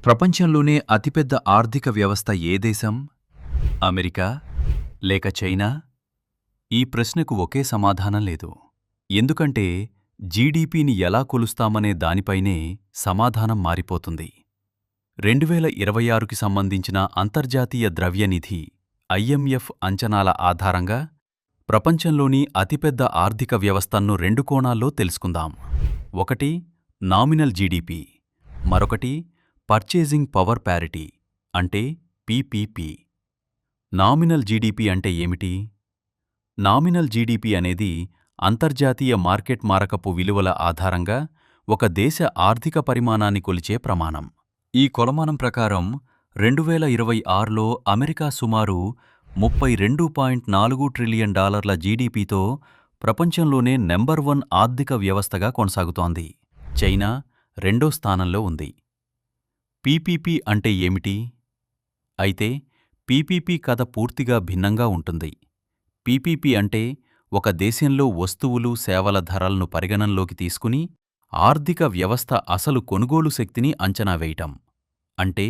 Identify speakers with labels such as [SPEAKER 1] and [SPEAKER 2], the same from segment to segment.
[SPEAKER 1] ప్రపంచంలోనే అతిపెద్ద ఆర్థిక వ్యవస్థ ఏ దేశం? అమెరికా లేక చైనా? ఈ ప్రశ్నకు ఒకే సమాధానం లేదు. ఎందుకంటే జీడీపీని ఎలా కొలుస్తామనే దానిపైనే సమాధానం మారిపోతుంది. 2026కి సంబంధించిన అంతర్జాతీయ ద్రవ్యనిధి ఐఎంఎఫ్ అంచనాల ఆధారంగా ప్రపంచంలోని అతిపెద్ద ఆర్థిక వ్యవస్థను 2 కోణాల్లో తెలుసుకుందాం. ఒకటి నామినల్ జీడీపీ, మరొకటి పర్చేజింగ్ పవర్ ప్యారిటీ అంటే పీపీపీ. నామినల్ జీడీపీ అంటే ఏమిటి? నామినల్ జీడీపీ అనేది అంతర్జాతీయ మార్కెట్ మారకపు విలువల ఆధారంగా ఒక దేశ ఆర్థిక పరిమాణాన్ని కొలిచే ప్రమాణం. ఈ కొలమానం ప్రకారం 2026లో అమెరికా సుమారు $32.4 ట్రిలియన్ జీడీపీతో ప్రపంచంలోనే నెంబర్ 1 ఆర్థిక వ్యవస్థగా కొనసాగుతోంది. చైనా 2వ స్థానంలో ఉంది. పీపీపీ అంటే ఏమిటి? అయితే పీపీపీ కథ పూర్తిగా భిన్నంగా ఉంటుంది. పీపీపీ అంటే ఒక దేశంలో వస్తువులు, సేవల ధరలను పరిగణనలోకి తీసుకుని ఆర్థిక వ్యవస్థ అసలు కొనుగోలు శక్తిని అంచనా వేయటం. అంటే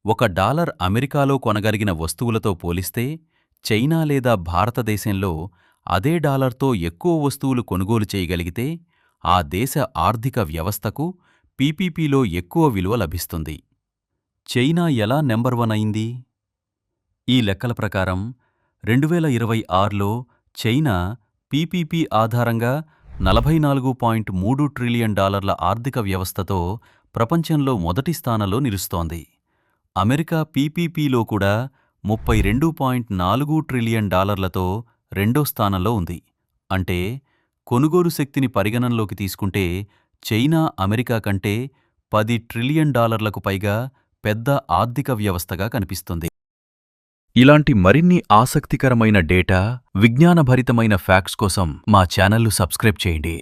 [SPEAKER 1] $1 అమెరికాలో కొనగలిగిన వస్తువులతో పోలిస్తే చైనా లేదా భారతదేశంలో అదే డాలర్తో ఎక్కువ వస్తువులు కొనుగోలు చేయగలిగితే ఆ దేశ ఆర్థిక వ్యవస్థకు పీపీపీలో ఎక్కువ విలువ లభిస్తుంది. చైనా ఎలా నెంబర్ 1 అయింది? ఈ లెక్కల ప్రకారం 2026లో చైనా పీపీపీ ఆధారంగా $44.3 ట్రిలియన్ ఆర్థిక వ్యవస్థతో ప్రపంచంలో మొదటి స్థానంలో నిలుస్తోంది. అమెరికా పీపీపీలో కూడా $32.4 ట్రిలియన్ తో 2వ స్థానంలో ఉంది. అంటే కొనుగోలు శక్తిని పరిగణనలోకి తీసుకుంటే చైనా అమెరికా కంటే $10 ట్రిలియన్ పైగా పెద్ద ఆర్థిక వ్యవస్థగా కనిపిస్తుంది. ఇలాంటి మరిన్ని ఆసక్తికరమైన డేటా, విజ్ఞానభరితమైన ఫ్యాక్ట్స్ కోసం మా ఛానల్ను సబ్స్క్రైబ్ చేయండి.